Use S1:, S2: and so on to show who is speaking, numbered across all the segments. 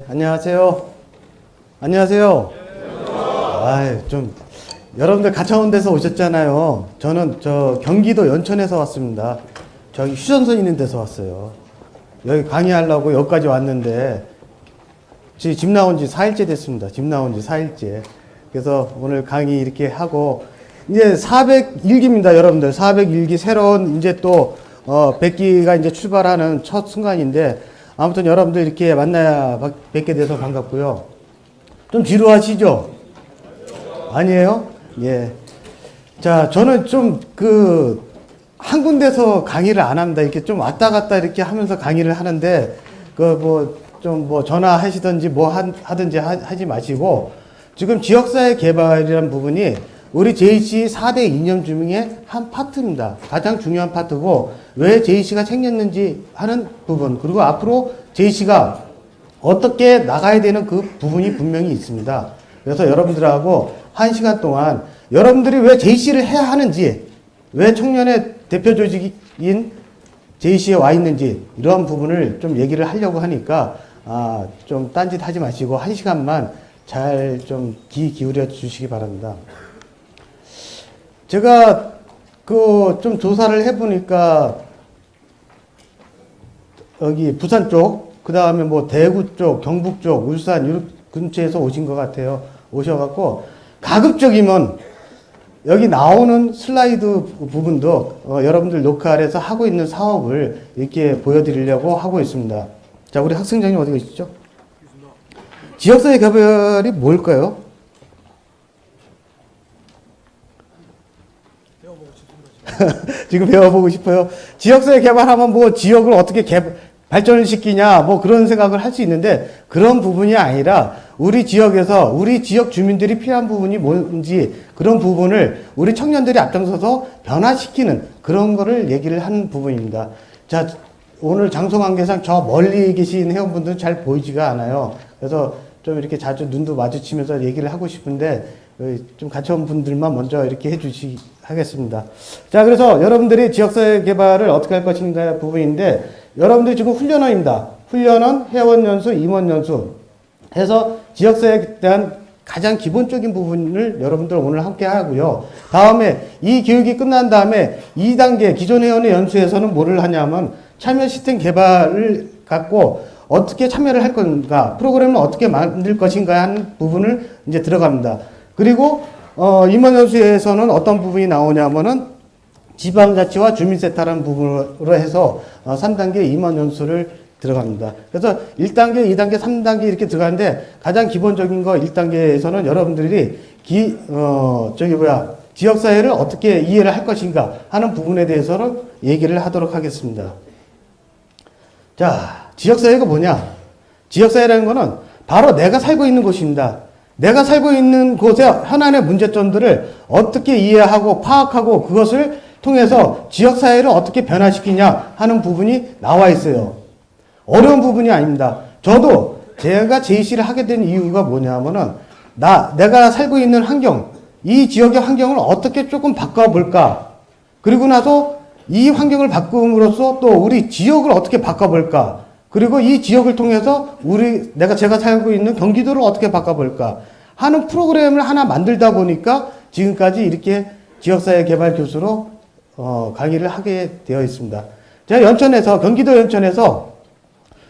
S1: 안녕하세요. 안녕하세요. 여러분들 가까운 데서 오셨잖아요. 저는 경기도 연천에서 왔습니다. 저기 휴전선 있는 데서 왔어요. 여기 강의하려고 여기까지 왔는데, 집 나온 지 4일째 됐습니다. 집 나온 지 4일째. 그래서 오늘 강의 이렇게 하고, 이제 401기입니다, 여러분들. 401기 새로운 이제 또, 100기가 이제 출발하는 첫 순간인데, 아무튼 여러분들 이렇게 만나야 뵙게 돼서 반갑고요. 좀 지루하시죠? 아니에요? 예. 자, 저는 한 군데서 강의를 안 합니다. 이렇게 좀 왔다 갔다 이렇게 하면서 강의를 하는데, 전화하시든지 하든지 하지 마시고, 지금 지역사회 개발이라는 부분이 우리 JC 4대 이념 중에 한 파트입니다. 가장 중요한 파트고, 왜 JC가 생겼는지 하는 부분, 그리고 앞으로 JC가 어떻게 나가야 되는 그 부분이 분명히 있습니다. 그래서 여러분들하고 1시간 동안 여러분들이 왜 JC를 해야 하는지, 왜 청년의 대표 조직인 JC에 와 있는지, 이러한 부분을 좀 얘기를 하려고 하니까, 좀 딴짓 하지 마시고 1시간만 잘 좀 귀 기울여 주시기 바랍니다. 제가 좀 조사를 해보니까 여기 부산 쪽, 그 다음에 대구 쪽, 경북 쪽, 울산 이런 근처에서 오신 것 같아요. 오셔갖고 가급적이면 여기 나오는 슬라이드 부분도 여러분들 로컬에서 하고 있는 사업을 이렇게 보여드리려고 하고 있습니다. 자, 우리 학생장님 어디 계시죠? 지역사회 개발이 뭘까요? 지금 배워보고 싶어요. 지역사회 개발하면 지역을 어떻게 발전을 시키냐, 그런 생각을 할 수 있는데, 그런 부분이 아니라, 우리 지역에서, 우리 지역 주민들이 필요한 부분이 뭔지, 그런 부분을 우리 청년들이 앞장서서 변화시키는 그런 거를 얘기를 하는 부분입니다. 자, 오늘 장소 관계상 저 멀리 계신 회원분들은 잘 보이지가 않아요. 그래서 좀 이렇게 자주 눈도 마주치면서 얘기를 하고 싶은데, 좀 같이 온 분들만 먼저 이렇게 하겠습니다. 자, 그래서 여러분들이 지역사회 개발을 어떻게 할 것인가 부분인데, 여러분들이 지금 훈련원입니다. 훈련원, 회원연수, 임원연수 해서 지역사회에 대한 가장 기본적인 부분을 여러분들 오늘 함께 하고요. 다음에 이 교육이 끝난 다음에 2단계 기존 회원의 연수에서는 뭐를 하냐면 참여 시스템 개발을 갖고 어떻게 참여를 할 건가, 프로그램을 어떻게 만들 것인가 하는 부분을 이제 들어갑니다. 그리고 임원연수에서는 어떤 부분이 나오냐면은 지방자치와 주민센터라는 부분으로 해서 3단계 임원연수를 들어갑니다. 그래서 1단계, 2단계, 3단계 이렇게 들어가는데, 가장 기본적인 거 1단계에서는 여러분들이 지역사회를 어떻게 이해를 할 것인가 하는 부분에 대해서는 얘기를 하도록 하겠습니다. 자, 지역사회가 뭐냐? 지역사회라는 거는 바로 내가 살고 있는 곳입니다. 내가 살고 있는 곳의 현안의 문제점들을 어떻게 이해하고 파악하고 그것을 통해서 지역사회를 어떻게 변화시키냐 하는 부분이 나와 있어요. 어려운 부분이 아닙니다. 저도 제가 JC를 하게 된 이유가 뭐냐면은 내가 살고 있는 환경, 이 지역의 환경을 어떻게 조금 바꿔볼까? 그리고 나서 이 환경을 바꿈으로써 또 우리 지역을 어떻게 바꿔볼까? 그리고 이 지역을 통해서 제가 살고 있는 경기도를 어떻게 바꿔볼까 하는 프로그램을 하나 만들다 보니까 지금까지 이렇게 지역사회 개발 교수로 강의를 하게 되어 있습니다. 제가 경기도 연천에서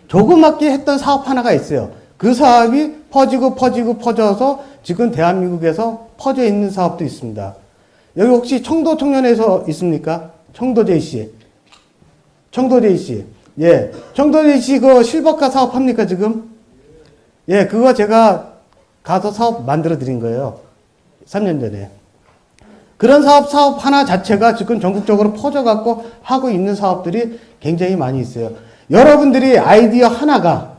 S1: 조그맣게 했던 사업 하나가 있어요. 그 사업이 퍼져서 지금 대한민국에서 퍼져 있는 사업도 있습니다. 여기 혹시 청도 청년에서 있습니까? 청도 JC. 예. 청도 JC 실버카 사업 합니까, 지금? 예, 그거 제가 가서 사업 만들어 드린 거예요. 3년 전에. 그런 사업 하나 자체가 지금 전국적으로 퍼져갖고 하고 있는 사업들이 굉장히 많이 있어요. 여러분들이 아이디어 하나가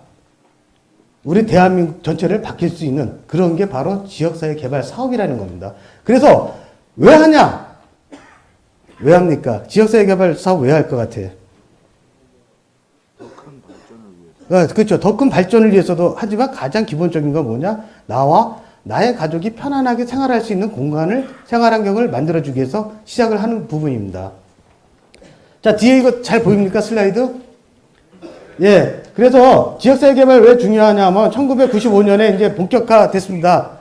S1: 우리 대한민국 전체를 바뀔 수 있는 그런 게 바로 지역사회 개발 사업이라는 겁니다. 그래서 왜 하냐? 왜 합니까? 지역사회 개발 사업 왜 할 것 같아요? 그렇죠. 더 큰 발전을 위해서도 하지만 가장 기본적인 건 뭐냐? 나의 가족이 편안하게 생활할 수 있는 생활 환경을 만들어주기 위해서 시작을 하는 부분입니다. 자, 뒤에 이거 잘 보입니까? 슬라이드? 예. 그래서 지역사회 개발 왜 중요하냐면 1995년에 이제 본격화됐습니다.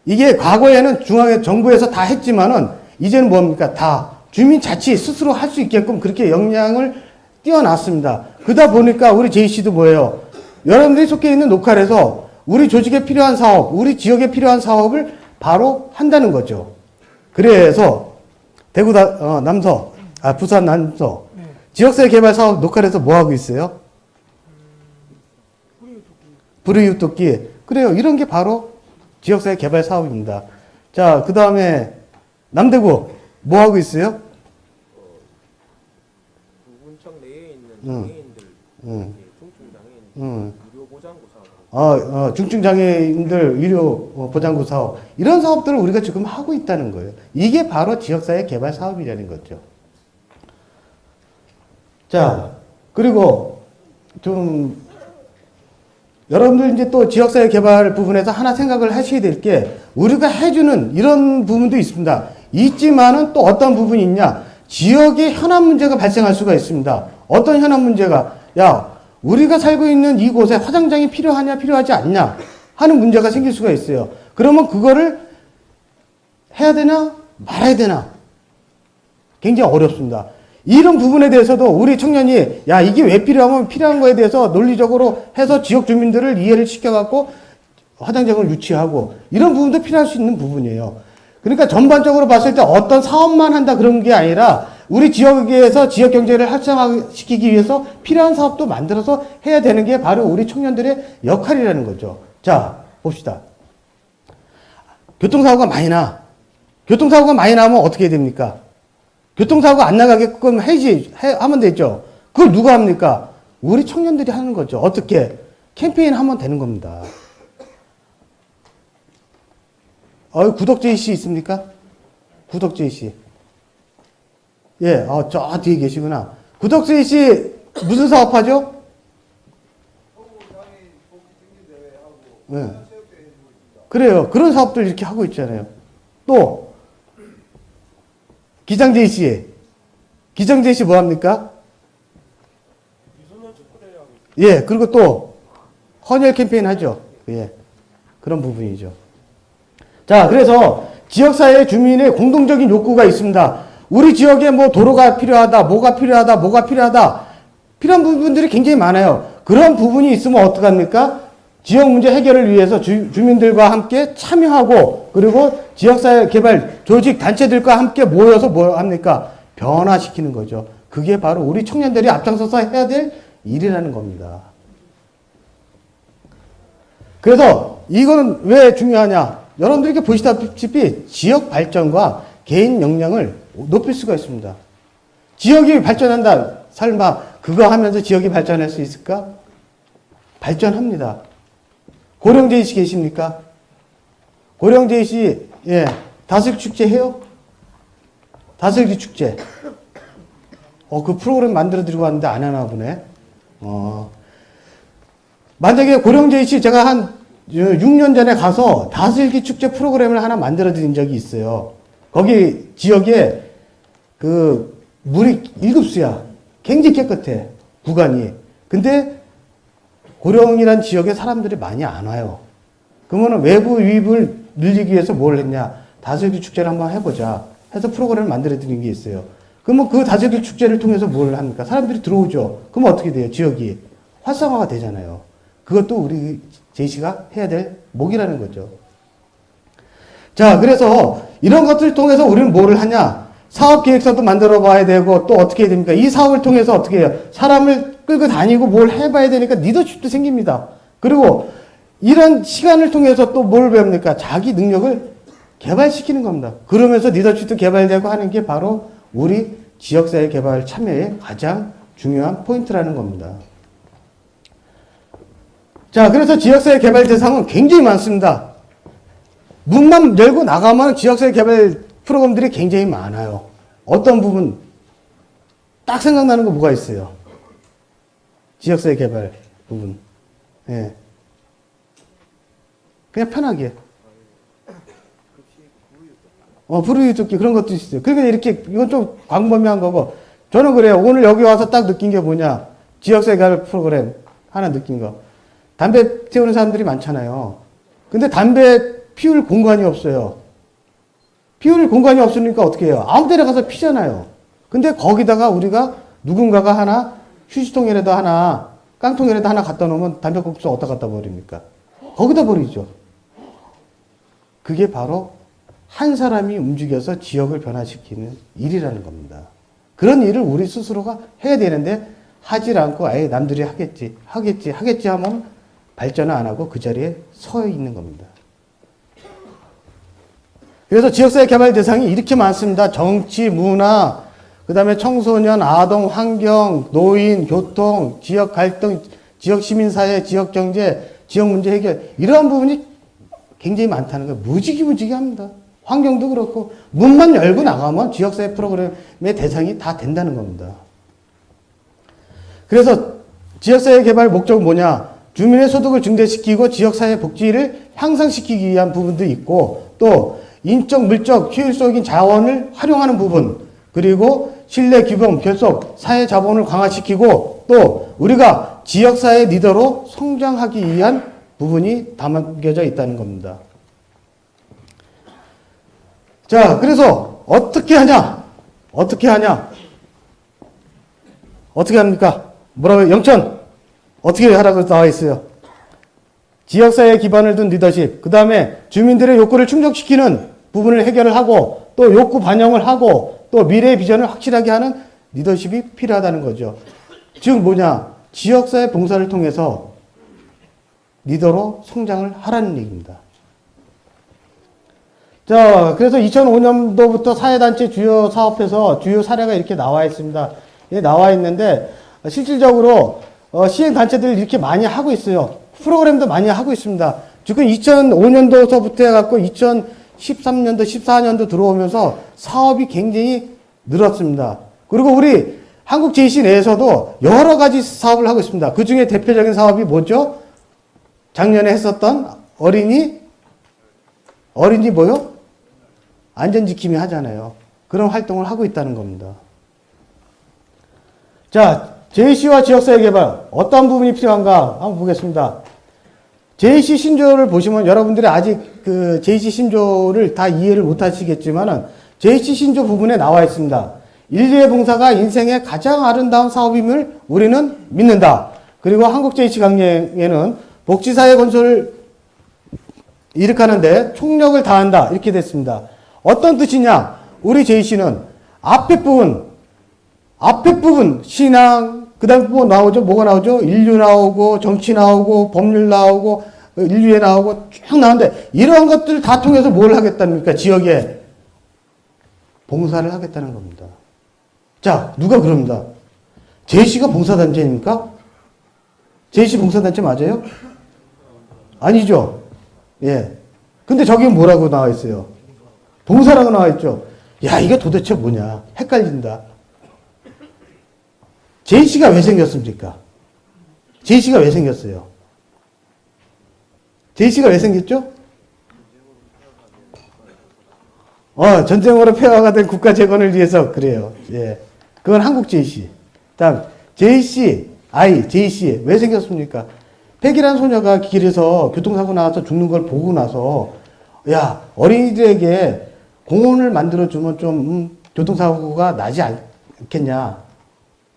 S1: 이게 과거에는 중앙의 정부에서 다 했지만은 이제는 뭡니까? 다 주민자치 스스로 할 수 있게끔 그렇게 역량을 띄워놨습니다. 그러다 보니까 우리 제이씨도 뭐예요? 여러분들이 속해 있는 로컬에서 우리 조직에 필요한 사업, 우리 지역에 필요한 사업을 바로 한다는 거죠. 그래서 대구 남서, 부산 남서 지역사회 개발 사업 로컬에서 뭐 하고 있어요? 불우이웃 돕기. 그래요. 이런 게 바로 지역사회 개발 사업입니다. 자, 그 다음에 남대구 뭐 하고 있어요?
S2: 구군청 내에 있는 장애인들, 중증 장애인들 유료 보장구 사업.
S1: 중증 장애인들 유료 보장구 사업. 이런 사업들을 우리가 지금 하고 있다는 거예요. 이게 바로 지역사회 개발 사업이라는 거죠. 자, 그리고 좀 여러분들 이제 또 지역사회 개발 부분에서 하나 생각을 하셔야 될 게 우리가 해주는 이런 부분도 있습니다. 있지만은 또 어떤 부분이 있냐? 지역에 현안 문제가 발생할 수가 있습니다. 어떤 현안 문제가? 야, 우리가 살고 있는 이곳에 화장장이 필요하냐, 필요하지 않냐 하는 문제가 생길 수가 있어요. 그러면 그거를 해야 되나, 말아야 되나? 굉장히 어렵습니다. 이런 부분에 대해서도 우리 청년이 야 이게 왜 필요하면 필요한 거에 대해서 논리적으로 해서 지역 주민들을 이해를 시켜갖고 화장장을 유치하고 이런 부분도 필요할 수 있는 부분이에요. 그러니까 전반적으로 봤을 때 어떤 사업만 한다 그런 게 아니라 우리 지역에서 지역 경제를 활성화시키기 위해서 필요한 사업도 만들어서 해야 되는 게 바로 우리 청년들의 역할이라는 거죠. 자, 봅시다. 교통사고가 많이 나면 어떻게 해야 됩니까? 교통사고 안 나가게끔 하면 되죠. 그걸 누가 합니까? 우리 청년들이 하는 거죠. 어떻게? 캠페인 하면 되는 겁니다. 구덕제이씨 있습니까? 구덕제이씨. 예, 저 뒤에 계시구나. 구덕제이씨 무슨 사업하죠? 네. 그래요. 그런 사업들 이렇게 하고 있잖아요. 또 기장제이 씨 뭐 합니까? 예, 그리고 또 헌혈 캠페인 하죠. 예, 그런 부분이죠. 자, 그래서 지역사회 주민의 공동적인 욕구가 있습니다. 우리 지역에 뭐 도로가 필요하다, 뭐가 필요하다. 필요한 부분들이 굉장히 많아요. 그런 부분이 있으면 어떡합니까? 지역 문제 해결을 위해서 주민들과 함께 참여하고 그리고 지역사회 개발 조직 단체들과 함께 모여서 뭐 합니까? 변화시키는 거죠. 그게 바로 우리 청년들이 앞장서서 해야 될 일이라는 겁니다. 그래서 이거는 왜 중요하냐? 여러분들이 보시다시피 지역 발전과 개인 역량을 높일 수가 있습니다. 지역이 발전한다. 설마 그거 하면서 지역이 발전할 수 있을까? 발전합니다. 고령제이 씨 계십니까? 고령제이 씨, 예, 다슬기 축제 해요? 다슬기 축제. 그 프로그램 만들어 드리고 왔는데 안 하나 보네. 만약에 고령제이 씨 제가 한 6년 전에 가서 다슬기 축제 프로그램을 하나 만들어 드린 적이 있어요. 거기 지역에 그 물이 1급수야. 굉장히 깨끗해. 구간이. 근데 고령이란 지역에 사람들이 많이 안 와요. 그러면 외부 유입을 늘리기 위해서 뭘 했냐? 다슬기 축제를 한번 해보자. 해서 프로그램을 만들어 드린 게 있어요. 그러면 그 다슬기 축제를 통해서 뭘 합니까? 사람들이 들어오죠. 그러면 어떻게 돼요? 지역이 활성화가 되잖아요. 그것도 우리 제이씨가 해야 될 목이라는 거죠. 자, 그래서 이런 것들을 통해서 우리는 뭐를 하냐? 사업 계획서도 만들어 봐야 되고 또 어떻게 해야 됩니까? 이 사업을 통해서 어떻게 해요? 사람을 끌고 다니고 뭘 해봐야 되니까 리더십도 생깁니다. 그리고 이런 시간을 통해서 또 뭘 배웁니까? 자기 능력을 개발시키는 겁니다. 그러면서 리더십도 개발되고 하는 게 바로 우리 지역사회 개발 참여의 가장 중요한 포인트라는 겁니다. 자, 그래서 지역사회 개발 대상은 굉장히 많습니다. 문만 열고 나가면 지역사회 개발 프로그램들이 굉장히 많아요. 어떤 부분 딱 생각나는 거 뭐가 있어요? 지역사회 개발 부분. 예. 그냥 편하게. 불우이웃 돕기 그런 것도 있어요. 그러니까 이렇게 이건 좀 광범위한 거고 저는 그래요. 오늘 여기 와서 딱 느낀 게 뭐냐? 지역사회 개발 프로그램 하나 느낀 거. 담배 태우는 사람들이 많잖아요. 근데 담배 피울 공간이 없어요. 피울 공간이 없으니까 어떻게 해요? 아무 데나 가서 피잖아요. 근데 거기다가 우리가 누군가가 하나 휴지통이라도 하나 깡통이라도 하나 갖다 놓으면 담배꽁초 어디다 갖다 버립니까? 거기다 버리죠. 그게 바로 한 사람이 움직여서 지역을 변화시키는 일이라는 겁니다. 그런 일을 우리 스스로가 해야 되는데 하질 않고 아예 남들이 하겠지 하면 발전을 안 하고 그 자리에 서 있는 겁니다. 그래서 지역사회 개발 대상이 이렇게 많습니다. 정치, 문화, 그 다음에 청소년, 아동, 환경, 노인, 교통, 지역 갈등, 지역 시민사회, 지역 경제, 지역 문제 해결 이러한 부분이 굉장히 많다는 거예요. 무지기 합니다. 환경도 그렇고 문만 열고 나가면 지역사회 프로그램의 대상이 다 된다는 겁니다. 그래서 지역사회 개발 목적은 뭐냐? 주민의 소득을 증대시키고 지역사회 복지를 향상시키기 위한 부분도 있고 또 인적, 물적, 효율적인 자원을 활용하는 부분 그리고 신뢰, 규범, 결속, 사회 자본을 강화시키고 또 우리가 지역사회 리더로 성장하기 위한 부분이 담겨져 있다는 겁니다. 자, 그래서 어떻게 하냐? 어떻게 합니까? 뭐라고요? 영천! 어떻게 하라고 나와 있어요? 지역사회에 기반을 둔 리더십, 그 다음에 주민들의 욕구를 충족시키는 부분을 해결을 하고 또 욕구 반영을 하고 또 미래의 비전을 확실하게 하는 리더십이 필요하다는 거죠. 즉 뭐냐? 지역사회 봉사를 통해서 리더로 성장을 하라는 얘기입니다. 자, 그래서 2005년도부터 사회단체 주요 사업에서 주요 사례가 이렇게 나와 있습니다. 예, 나와 있는데 실질적으로 시행단체들이 이렇게 많이 하고 있어요. 프로그램도 많이 하고 있습니다. 지금 2005년도서부터 해갖고 2013년도, 14년도 들어오면서 사업이 굉장히 늘었습니다. 그리고 우리 한국 JC 내에서도 여러 가지 사업을 하고 있습니다. 그 중에 대표적인 사업이 뭐죠? 작년에 했었던 어린이 뭐요? 안전지킴이 하잖아요. 그런 활동을 하고 있다는 겁니다. 자, JC와 지역사회 개발 어떤 부분이 필요한가 한번 보겠습니다. JC 신조를 보시면 여러분들이 아직 그 JC 신조를 다 이해를 못 하시겠지만은 JC 신조 부분에 나와 있습니다. 인류의 봉사가 인생의 가장 아름다운 사업임을 우리는 믿는다. 그리고 한국 JC 강령에는 복지사회 건설을 일으키는데 총력을 다한다. 이렇게 됐습니다. 어떤 뜻이냐? 우리 JC는 앞에 부분 신앙, 그 다음에 뭐 나오죠? 뭐가 나오죠? 인류 나오고, 정치 나오고, 법률 나오고, 인류에 나오고, 쭉 나오는데, 이러한 것들을 다 통해서 뭘 하겠다니까? 지역에 봉사를 하겠다는 겁니다. 자, 누가 그럽니다. JC가 봉사단체입니까? JC 봉사단체 맞아요? 아니죠? 예. 근데 저기 뭐라고 나와 있어요? 봉사라고 나와 있죠? 야, 이게 도대체 뭐냐? 헷갈린다. JC가 왜 생겼습니까? JC가 왜 생겼어요? JC가 왜 생겼죠? 전쟁으로 폐허가 된 국가 재건을 위해서 그래요. 예. 그건 한국 JC. 다음, JC 왜 생겼습니까? 백이라는 소녀가 길에서 교통사고 나서 죽는 걸 보고 나서, 야, 어린이들에게 공원을 만들어주면 좀, 교통사고가 나지 않겠냐.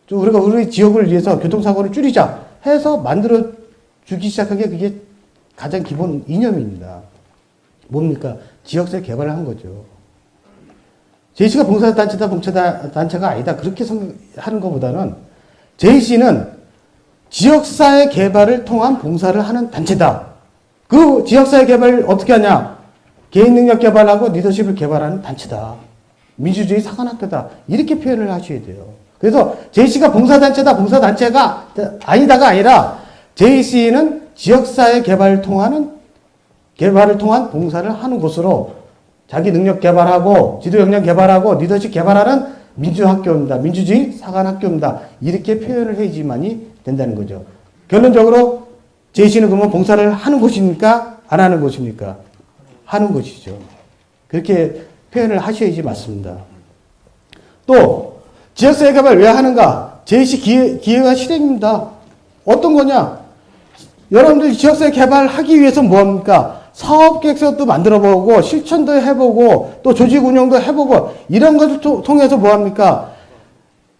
S1: 좀 우리가 우리 지역을 위해서 교통사고를 줄이자 해서 만들어주기 시작한 게 그게 가장 기본 이념입니다. 뭡니까? 지역사회 개발을 한 거죠. JC가 봉사단체다, 봉사단체가 아니다. 그렇게 하는 것보다는 JC는 지역사회 개발을 통한 봉사를 하는 단체다. 그 지역사회 개발을 어떻게 하냐? 개인 능력 개발하고 리더십을 개발하는 단체다. 민주주의 사관학교다. 이렇게 표현을 하셔야 돼요. 그래서 JC가 봉사단체다, 봉사단체가 아니다가 아니라 JC는 지역사회 개발을 통한 봉사를 하는 곳으로 자기 능력 개발하고 지도 역량 개발하고 리더십 개발하는 민주학교입니다. 민주주의 사관학교입니다. 이렇게 표현을 해야지만이 된다는 거죠. 결론적으로 JC는 그러면 봉사를 하는 곳입니까? 안 하는 곳입니까? 하는 곳이죠. 그렇게 표현을 하셔야지 맞습니다. 또 지역사회 개발 왜 하는가? JC 기회가 실행입니다. 어떤 거냐? 여러분들 지역사회 개발하기 위해서 뭐합니까? 사업계획서도 만들어보고 실천도 해보고 또 조직 운영도 해보고 이런 것을 통해서 뭐합니까?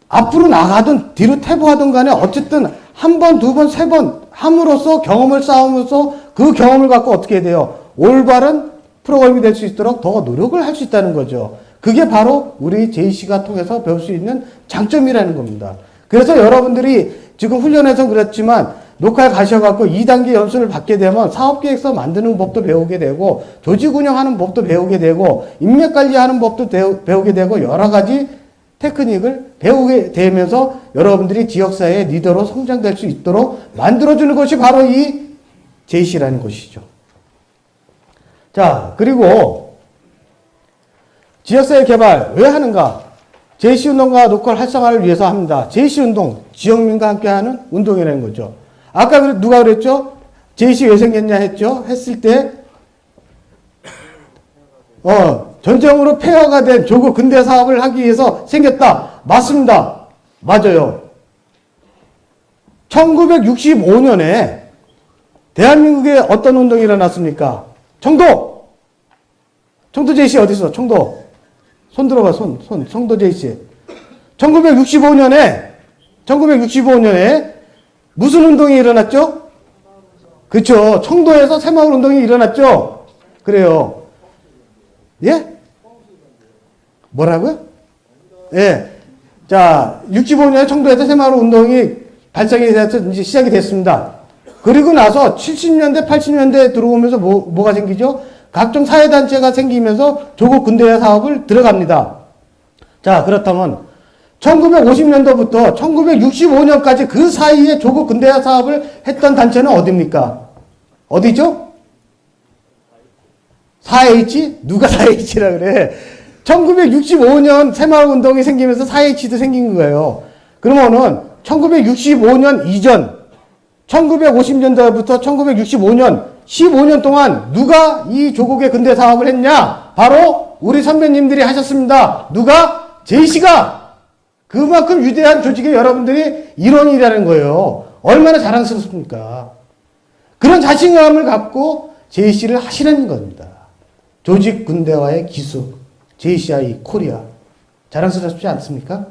S1: 앞으로 나가든 뒤로 퇴보하든 간에 어쨌든 한 번, 두 번, 세 번 함으로써 경험을 쌓으면서 그 경험을 갖고 어떻게 해야 돼요? 올바른 프로그램이 될 수 있도록 더 노력을 할 수 있다는 거죠. 그게 바로 우리 JC가 통해서 배울 수 있는 장점이라는 겁니다. 그래서 여러분들이 지금 훈련에서 그랬지만 녹화에 가셔갖고 2단계 연수를 받게 되면 사업계획서 만드는 법도 배우게 되고 조직 운영하는 법도 배우게 되고 인맥관리하는 법도 배우게 되고 여러 가지 테크닉을 배우게 되면서 여러분들이 지역사회의 리더로 성장될 수 있도록 만들어주는 것이 바로 이 JC라는 것이죠. 자, 그리고 지역사회 개발 왜 하는가? JC운동과 로컬 활성화를 위해서 합니다. JC운동, 지역민과 함께하는 운동이라는 거죠. 아까 누가 그랬죠? JC 왜 생겼냐 했죠? 했을 때 전쟁으로 폐허가 된 조국 근대 사업을 하기 위해서 생겼다. 맞습니다. 맞아요. 1965년에 대한민국에 어떤 운동이 일어났습니까? 청도! 청도 JC 어디 있어? 청도. 손 들어봐, 청도 JC. 1965년에 무슨 운동이 일어났죠? 그렇죠. 청도에서 새마을 운동이 일어났죠? 그래요. 예? 뭐라고요? 예. 자, 65년에 청도에서 새마을 운동이 발상이 돼서 이제 시작이 됐습니다. 그리고 나서 70년대, 80년대에 들어오면서 뭐가 생기죠? 각종 사회단체가 생기면서 조국 근대화 사업을 들어갑니다. 자, 그렇다면 1950년도부터 1965년까지 그 사이에 조국 근대화 사업을 했던 단체는 어디입니까? 어디죠? 4H? 누가 4H라 그래? 1965년 새마을운동이 생기면서 4H도 생긴 거예요. 그러면은 1965년 이전 1950년대부터 1965년 15년 동안 누가 이 조국의 근대 사업을 했냐? 바로 우리 선배님들이 하셨습니다. 누가? JC가 그만큼 위대한 조직의 여러분들이 일원이라는 거예요. 얼마나 자랑스럽습니까? 그런 자신감을 갖고 JC를 하시는 겁니다. 조직 근대화의 기술, JCI 코리아. 자랑스럽지 않습니까?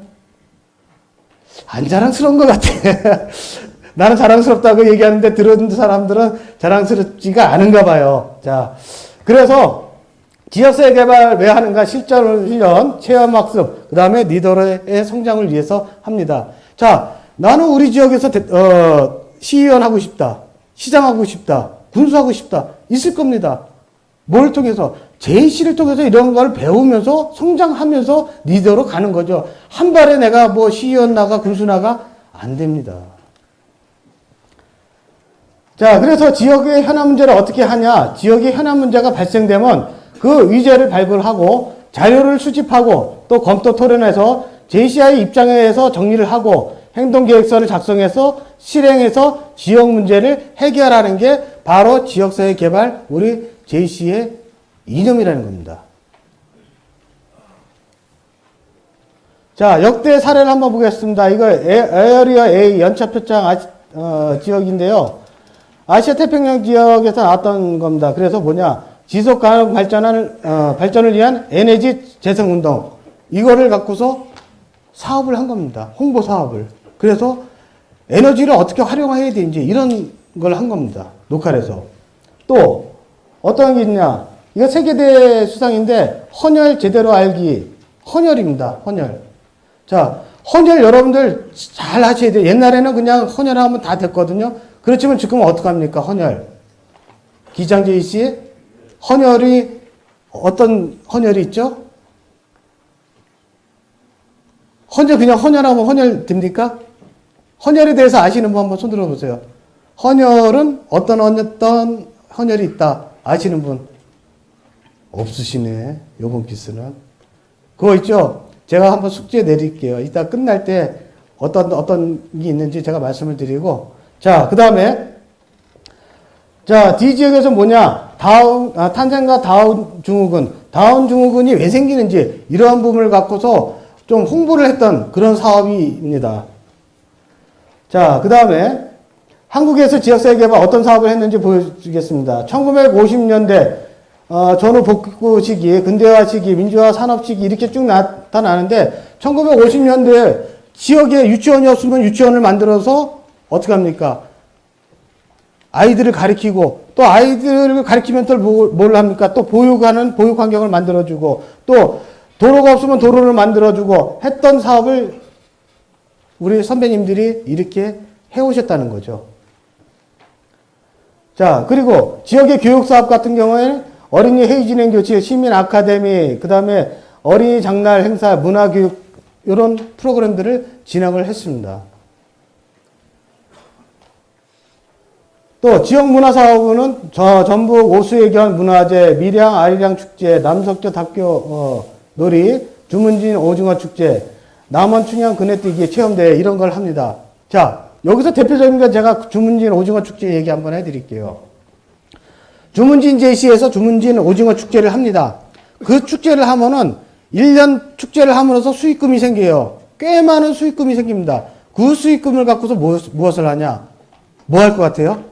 S1: 안 자랑스러운 것 같아. 나는 자랑스럽다고 얘기하는데 들은 사람들은 자랑스럽지가 않은가 봐요. 자, 그래서 지역사회 개발 왜 하는가? 실전 훈련, 체험학습, 그 다음에 리더의 성장을 위해서 합니다. 자, 나는 우리 지역에서 시의원 하고 싶다. 시장 하고 싶다. 군수 하고 싶다. 있을 겁니다. 뭘 통해서? JC를 통해서 이런 걸 배우면서 성장하면서 리더로 가는 거죠. 한 발에 내가 뭐 시의원 나가 군수 나가 안 됩니다. 자, 그래서 지역의 현안 문제를 어떻게 하냐? 지역의 현안 문제가 발생되면 그 의제를 발굴하고 자료를 수집하고 또 검토 토론해서 JCI 입장에서 정리를 하고 행동계획서를 작성해서 실행해서 지역 문제를 해결하는 게 바로 지역사회 개발 우리 JC의 이념이라는 겁니다. 자, 역대 사례를 한번 보겠습니다. 이거 에어리어 A 연차표창 지역인데요. 아시아 태평양 지역에서 나왔던 겁니다. 그래서 뭐냐? 지속 가능 발전을 위한 에너지 재생 운동. 이거를 갖고서 사업을 한 겁니다. 홍보 사업을. 그래서 에너지를 어떻게 활용해야 되는지 이런 걸 한 겁니다. 로컬에서. 또 어떤 게 있냐? 이거 세계대 수상인데 헌혈 제대로 알기. 헌혈입니다. 헌혈. 자, 헌혈 여러분들 잘 하셔야 돼요. 옛날에는 그냥 헌혈하면 다 됐거든요. 그렇지만 지금은 어떡합니까? 헌혈. 기장제이 씨, 헌혈이 어떤 헌혈이 있죠? 헌혈 그냥 헌혈하면 헌혈 됩니까? 헌혈에 대해서 아시는 분 한번 손 들어보세요. 헌혈은 어떤 헌혈이 있다 아시는 분? 없으시네. 요번 기수는. 그거 있죠? 제가 한번 숙제 내릴게요. 이따 끝날 때 어떤 게 있는지 제가 말씀을 드리고. 자, 그 다음에 자, D 지역에서 뭐냐? 탄생과 다운 증후군. 다운 증후군이 왜 생기는지 이러한 부분을 갖고서 좀 홍보를 했던 그런 사업입니다. 자, 그 다음에 한국에서 지역사회 개발 어떤 사업을 했는지 보여주겠습니다. 1950년대 전후 복구 시기, 근대화 시기, 민주화 산업 시기 이렇게 쭉 나타나는데 1950년대에 지역에 유치원이 없으면 유치원을 만들어서 어떻게 합니까? 아이들을 가리키고 또 아이들을 가리키면 또 뭘 합니까? 또 보육하는 보육 환경을 만들어주고 또 도로가 없으면 도로를 만들어주고 했던 사업을 우리 선배님들이 이렇게 해오셨다는 거죠. 자, 그리고 지역의 교육사업 같은 경우에는 어린이 회의 진행 교실, 시민 아카데미, 그 다음에 어린이 장날 행사, 문화교육 이런 프로그램들을 진행을 했습니다. 또 지역문화사업은 전북 오수의견 문화제, 밀양 아리랑 축제, 남석저 닭교 놀이, 주문진 오징어 축제, 남원 춘향 그네뛰기 체험대회 이런 걸 합니다. 자, 여기서 대표적인 건 제가 주문진 오징어 축제 얘기 한번 해드릴게요. 주문진 제시에서 주문진 오징어 축제를 합니다. 그 축제를 하면은 1년 축제를 함으로써 수익금이 생겨요. 꽤 많은 수익금이 생깁니다. 그 수익금을 갖고서 무엇을 하냐? 뭐 할 것 같아요?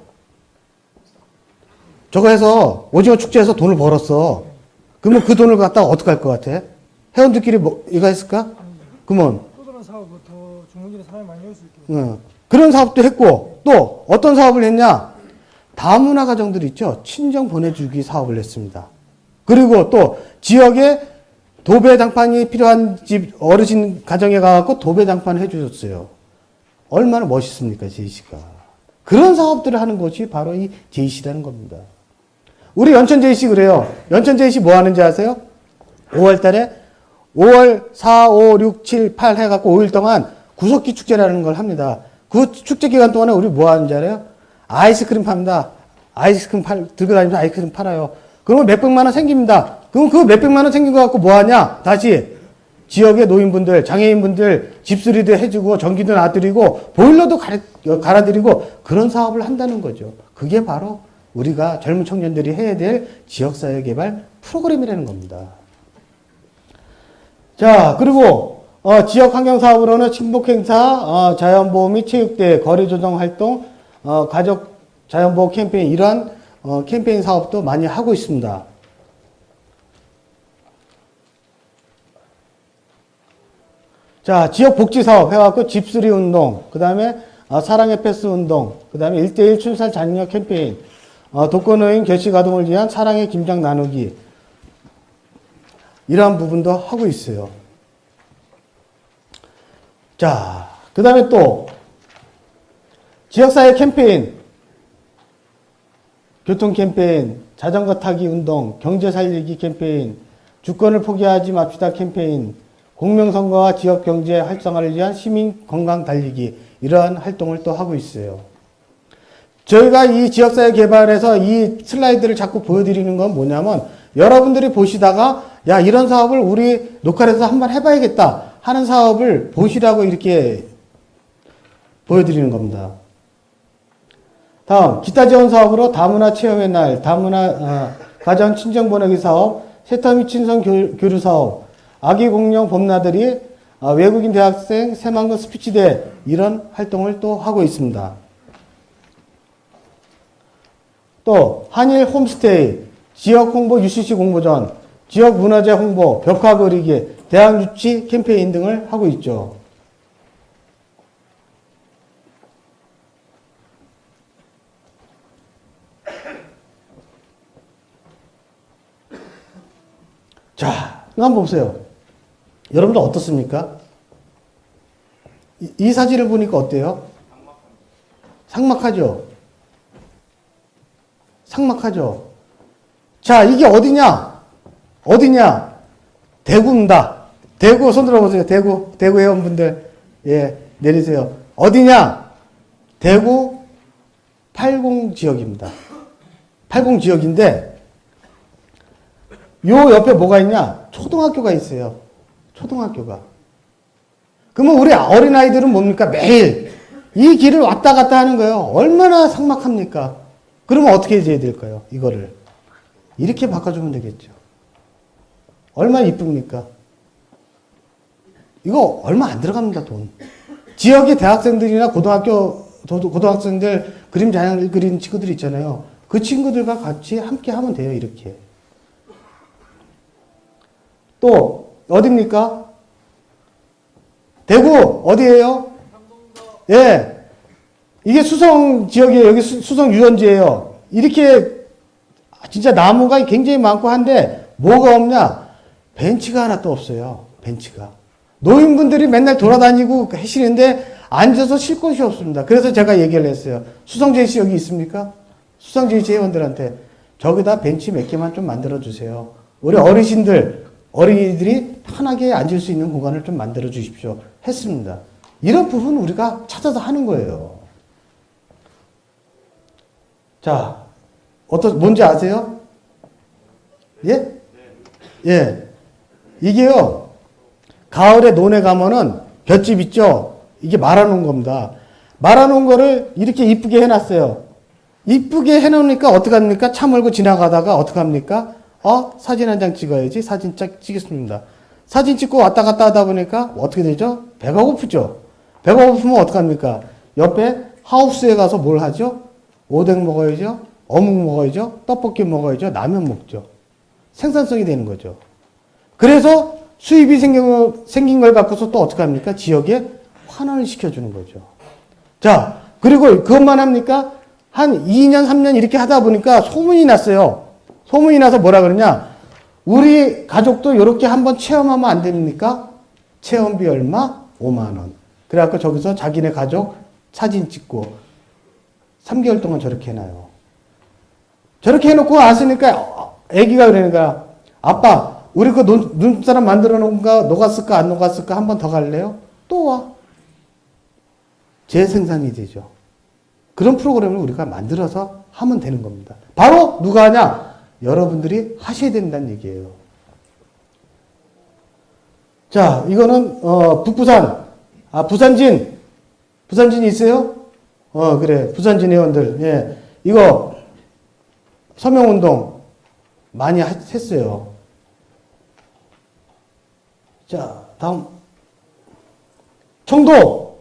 S1: 저거 해서 오징어 축제에서 돈을 벌었어. 그러면 그 돈을 갖다가 어떻게 할 것 같아? 회원들끼리 뭐 이거 했을까? 그러면
S3: 또 다른 사업부터 주문진에 사람이 많이 올 수 있게.
S1: 그런 사업도 했고 또 어떤 사업을 했냐? 다문화 가정들 있죠. 친정 보내주기 사업을 했습니다. 그리고 또 지역에 도배장판이 필요한 집 어르신 가정에 가갖고 도배장판을 해주셨어요. 얼마나 멋있습니까, 제이씨가. 그런 사업들을 하는 것이 바로 이 제이씨라는 겁니다. 우리 연천 제이씨 그래요. 연천 제이씨 뭐 하는지 아세요? 5월 달에 5월 4, 5, 6, 7, 8 해갖고 5일 동안 구석기 축제라는 걸 합니다. 그 축제 기간 동안에 우리 뭐 하는지 알아요? 아이스크림 팝니다. 아이스크림 들고 다니면서 아이스크림 팔아요. 그러면 몇백만 원 생깁니다. 그럼 그 몇백만 원 생긴 거 갖고 뭐 하냐? 다시 지역의 노인분들, 장애인분들 집수리도 해주고 전기도 놔드리고 보일러도 갈아드리고 그런 사업을 한다는 거죠. 그게 바로 우리가 젊은 청년들이 해야 될 지역사회 개발 프로그램이라는 겁니다. 자, 그리고 지역 환경 사업으로는 친목행사, 자연보호 및 체육대회, 거리조정 활동, 가족 자연보호 캠페인 이러한 캠페인 사업도 많이 하고 있습니다. 자, 지역 복지 사업 해갖고 집수리 운동, 그 다음에 사랑의 패스 운동, 그 다음에 1대1 춘살 장려 캠페인, 독거노인 결식 아동을 위한 사랑의 김장 나누기 이러한 부분도 하고 있어요. 자, 그 다음에 또 지역사회 캠페인, 교통 캠페인, 자전거 타기 운동, 경제 살리기 캠페인, 주권을 포기하지 맙시다 캠페인, 공명선거와 지역경제 활성화를 위한 시민 건강 달리기 이러한 활동을 또 하고 있어요. 저희가 이 지역사회 개발에서 이 슬라이드를 자꾸 보여드리는 건 뭐냐면 여러분들이 보시다가 야 이런 사업을 우리 로컬에서 한번 해봐야겠다 하는 사업을 보시라고 이렇게 보여드리는 겁니다. 다음 기타 지원 사업으로 다문화 체험의 날, 다문화 가정 친정 보내기 사업, 세터미 친선 교류 사업, 아기 공룡 봄나들이, 외국인 대학생 새만금 스피치대 이런 활동을 또 하고 있습니다. 또 한일 홈스테이, 지역 홍보 UCC 공모전, 지역 문화재 홍보, 벽화 그리기, 대학 유치 캠페인 등을 하고 있죠. 자, 한번 보세요. 여러분들 어떻습니까? 이 사진을 보니까 어때요? 삭막하죠? 삭막하죠? 자, 이게 어디냐? 어디냐? 대구입니다. 대구 손 들어보세요. 대구 회원분들. 예, 내리세요. 어디냐? 대구 80 지역입니다. 80 지역인데 요 옆에 뭐가 있냐? 초등학교가 있어요. 초등학교가. 그러면 우리 어린아이들은 뭡니까? 매일 이 길을 왔다 갔다 하는 거예요. 얼마나 삭막합니까? 그러면 어떻게 해야 될까요? 이거를. 이렇게 바꿔주면 되겠죠. 얼마나 이쁩니까? 이거 얼마 안 들어갑니다, 돈. 지역의 대학생들이나 고등학생들 그림 잘 그리는 친구들 있잖아요. 그 친구들과 같이 함께 하면 돼요, 이렇게. 또, 어딥니까? 대구, 어디예요? 예. 이게 수성 지역이에요. 여기 수성 유원지예요. 이렇게 진짜 나무가 굉장히 많고 한데 뭐가 없냐? 벤치가 하나도 없어요. 벤치가. 노인분들이 맨날 돌아다니고 하시는데 앉아서 쉴 곳이 없습니다. 그래서 제가 얘기를 했어요. 수성JC 여기 있습니까? 수성JC 회원들한테 저기다 벤치 몇 개만 좀 만들어 주세요. 우리 어린이들이 편하게 앉을 수 있는 공간을 좀 만들어 주십시오. 했습니다. 이런 부분 우리가 찾아서 하는 거예요. 자, 뭔지 아세요? 예? 예. 이게요, 가을에 논에 가면은 볏짚 있죠? 이게 말아놓은 겁니다. 말아놓은 거를 이렇게 이쁘게 해놨어요. 이쁘게 해놓으니까 어떡합니까? 차 몰고 지나가다가 어떡합니까? 사진 한 장 찍어야지. 사진 찍겠습니다. 사진 찍고 왔다 갔다 하다 보니까 어떻게 되죠? 배가 고프죠? 배가 고프면 어떡합니까? 옆에 하우스에 가서 뭘 하죠? 오뎅 먹어야죠? 어묵 먹어야죠? 떡볶이 먹어야죠? 라면 먹죠? 생산성이 되는 거죠. 그래서 수입이 생긴 걸 갖고서 또 어떡합니까? 지역에 환원을 시켜주는 거죠. 자, 그리고 그것만 합니까? 한 2년, 3년 이렇게 하다 보니까 소문이 났어요. 소문이 나서 뭐라 그러냐? 우리 가족도 이렇게 한번 체험하면 안 됩니까? 체험비 얼마? 5만원. 그래갖고 저기서 자기네 가족 사진 찍고 3개월 동안 저렇게 해놔요. 저렇게 해놓고 왔으니까 애기가 그러는 거야. 아빠, 우리 그 눈사람 만들어 놓은 거 녹았을까 안 녹았을까 한 번 더 갈래요? 또 와. 재생산이 되죠. 그런 프로그램을 우리가 만들어서 하면 되는 겁니다. 바로 누가 하냐? 여러분들이 하셔야 된다는 얘기예요. 자, 이거는 북부산, 부산진 있어요? 그래, 부산진 회원들. 예, 이거 서명운동 많이 했어요. 자, 다음 청도,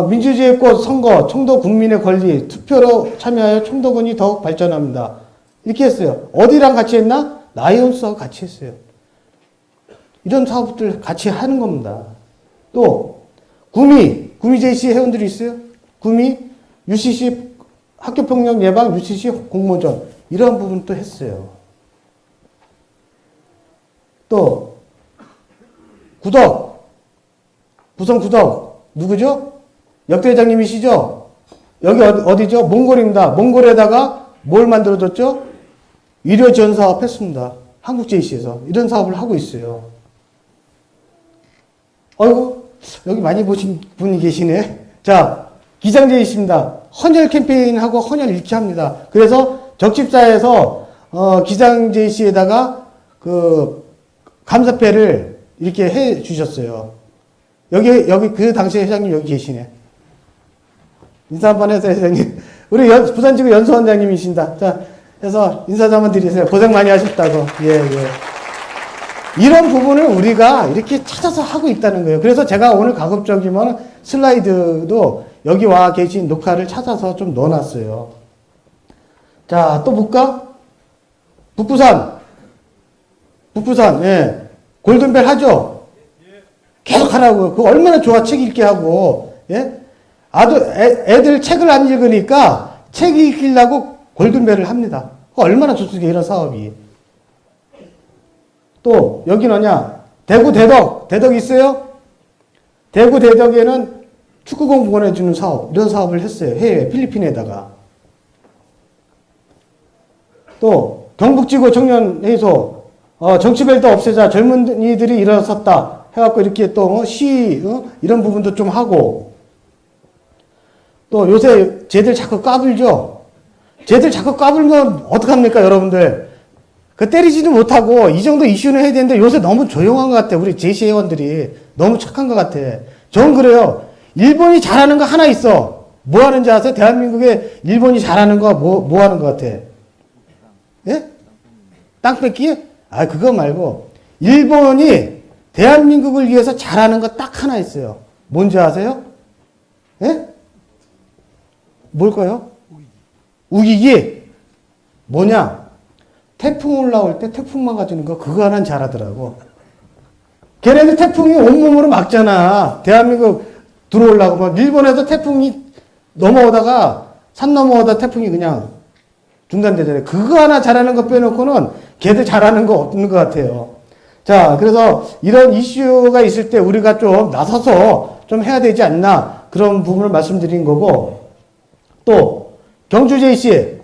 S1: 민주주의의 꽃 선거, 청도 국민의 권리, 투표로 참여하여 청도군이 더욱 발전합니다. 이렇게 했어요. 어디랑 같이 했나? 나이온스하고 같이 했어요. 이런 사업들 같이 하는 겁니다. 또, 구미 JC 회원들이 있어요? 구미, UCC 학교폭력 예방, UCC 공모전, 이런 부분도 했어요. 또, 부성 구덕, 누구죠? 역대장님이시죠? 여기 어디죠? 몽골입니다. 몽골에다가 뭘 만들어줬죠? 의료 지원 사업 했습니다. 한국 JC에서 이런 사업을 하고 있어요. 어이구, 여기 많이 보신 분이 계시네. 자, 기장 JC입니다. 헌혈 캠페인하고 헌혈 일치 합니다. 그래서 적집사에서 기장 JC에다가 그 감사패를 이렇게 해 주셨어요. 여기 그 당시에 회장님 여기 계시네. 인사 한번 해서 회장님. 우리 부산지구 연수원장님이신다. 자, 해서 인사 한번 드리세요. 고생 많이 하셨다고. 예. 이런 부분을 우리가 이렇게 찾아서 하고 있다는 거예요. 그래서 제가 오늘 가급적이면 슬라이드도 여기 와 계신 녹화를 찾아서 좀 넣어놨어요. 자, 또 볼까? 북부산, 예. 골든벨 하죠? 계속 하라고요. 그거 얼마나 좋아, 책 읽게 하고, 예? 애들 책을 안 읽으니까 책 읽으려고 골든벨을 합니다. 그거 얼마나 좋습니까, 이런 사업이. 또, 여기 뭐냐? 대구 대덕 있어요? 대구 대덕에는 축구공 보내주는 사업, 이런 사업을 했어요. 해외, 필리핀에다가. 또, 경북지구 청년회의소, 정치벨트 없애자 젊은이들이 일어섰다. 해갖고 이렇게 또, 이런 부분도 좀 하고. 또 요새 쟤들 자꾸 까불죠? 쟤들 자꾸 까불면 어떡합니까, 여러분들? 그 때리지도 못하고 이 정도 이슈는 해야 되는데 요새 너무 조용한 것 같아. 우리 JC 회원들이 너무 착한 것 같아. 전 그래요. 일본이 잘하는 거 하나 있어. 뭐 하는지 아세요? 대한민국에 일본이 잘하는 거 뭐 하는 것 같아? 예? 땅 뺏기? 그거 말고 일본이 대한민국을 위해서 잘하는 거 딱 하나 있어요. 뭔지 아세요? 예? 뭘까요? 우기기. 뭐냐? 태풍 올라올 때 태풍 막아주는 거 그거 하나는 잘하더라고. 걔네들 태풍이 온몸으로 막잖아. 대한민국 들어오려고 막 일본에서 태풍이 넘어오다가 산 넘어오다 태풍이 그냥 중단되잖아요. 그거 하나 잘하는 거 빼놓고는 걔들 잘하는 거 없는 것 같아요. 자, 그래서 이런 이슈가 있을 때 우리가 좀 나서서 좀 해야 되지 않나 그런 부분을 말씀드린 거고, 또 경주 JC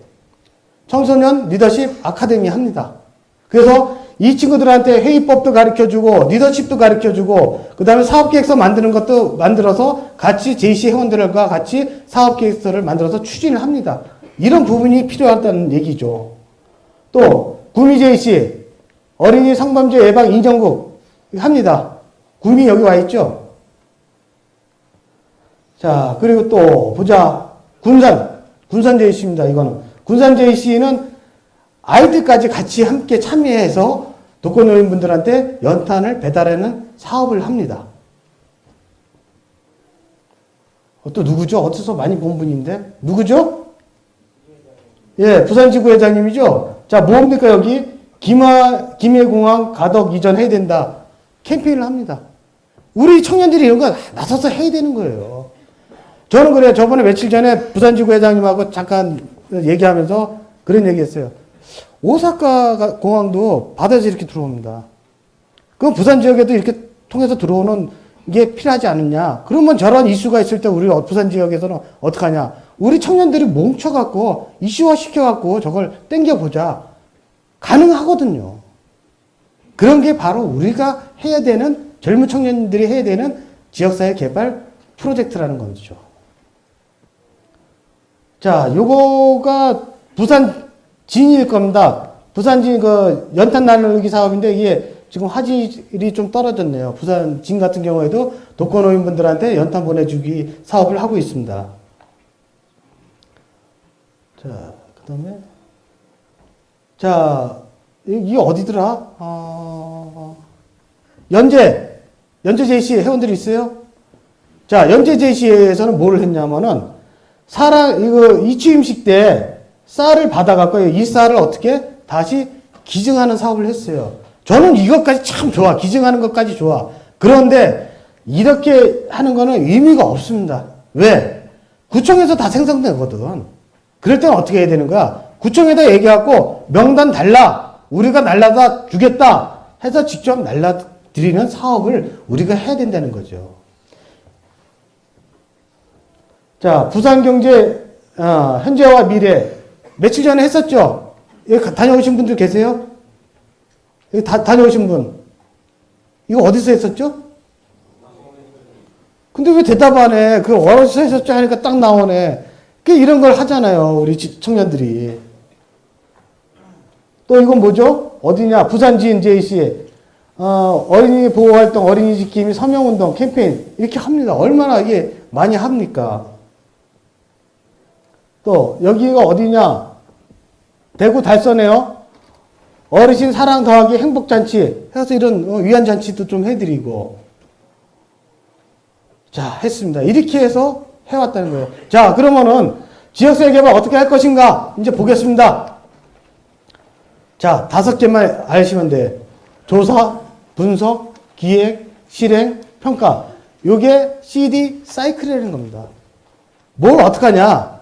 S1: 청소년 리더십 아카데미 합니다. 그래서 이 친구들한테 회의법도 가르쳐주고 리더십도 가르쳐주고 그 다음에 사업계획서 만드는 것도 만들어서 같이 JC 회원들과 같이 사업계획서를 만들어서 추진을 합니다. 이런 부분이 필요하다는 얘기죠. 또 구미 JC 어린이 성범죄 예방 인정국 합니다. 구미 여기 와 있죠. 자, 그리고 또 보자. 군산 JC입니다. 이거는 군산 JC는 아이들까지 같이 함께 참여해서 독거노인분들한테 연탄을 배달하는 사업을 합니다. 또 누구죠? 어디서 많이 본 분인데? 누구죠? 예, 부산지구 회장님이죠? 자, 뭡니까, 여기? 김해공항 가덕 이전해야 된다. 캠페인을 합니다. 우리 청년들이 이런 거 나서서 해야 되는 거예요. 저는 그래요. 저번에 며칠 전에 부산지구 회장님하고 잠깐 얘기하면서 그런 얘기 했어요. 오사카 공항도 바다에서 이렇게 들어옵니다. 그 부산 지역에도 이렇게 통해서 들어오는 게 필요하지 않느냐. 그러면 저런 이슈가 있을 때 우리 부산 지역에서는 어떡하냐. 우리 청년들이 뭉쳐갖고 이슈화 시켜갖고 저걸 땡겨보자. 가능하거든요. 그런 게 바로 우리가 해야 되는, 젊은 청년들이 해야 되는 지역사회 개발 프로젝트라는 거죠. 자, 요거가 부산 진일 겁니다. 부산 진 그 연탄 나누기 사업인데 이게 지금 화질이 좀 떨어졌네요. 부산 진 같은 경우에도 독거노인분들한테 연탄 보내주기 사업을 하고 있습니다. 자, 그 다음에 자, 이게 어디더라? 연제 JC 회원들이 있어요? 자, 연제 JC에서는 뭘 했냐면은, 이 취임식 때 쌀을 받아갖고, 이 쌀을 어떻게 다시 기증하는 사업을 했어요. 저는 이것까지 참 좋아. 기증하는 것까지 좋아. 그런데, 이렇게 하는 거는 의미가 없습니다. 왜? 구청에서 다 생성되거든. 그럴 때는 어떻게 해야 되는 거야? 구청에다 얘기하고 명단 달라. 우리가 날라다 주겠다. 해서 직접 날라드리는 사업을 우리가 해야 된다는 거죠. 자, 부산경제 현재와 미래 며칠 전에 했었죠. 여기 다녀오신 분들 계세요? 여기 다녀오신 분. 이거 어디서 했었죠? 근데 왜 대답 안 해? 그 어디서 했었죠? 하니까 딱 나오네. 이런 걸 하잖아요. 우리 청년들이. 또 이건 뭐죠? 어디냐? 부산지인 JC. 어린이 보호활동, 어린이 지킴이 서명운동 캠페인. 이렇게 합니다. 얼마나 이게 많이 합니까? 또, 여기가 어디냐? 대구 달서네요. 어르신 사랑 더하기 행복잔치. 해서 이런 위안잔치도 좀 해드리고. 자, 했습니다. 이렇게 해서 해왔다는 거예요. 자, 그러면은 지역사회 개발 어떻게 할 것인가? 이제 보겠습니다. 자, 5개만 아시면 돼. 조사, 분석, 기획, 실행, 평가. 요게 CD 사이클이라는 겁니다. 뭘 어떡하냐?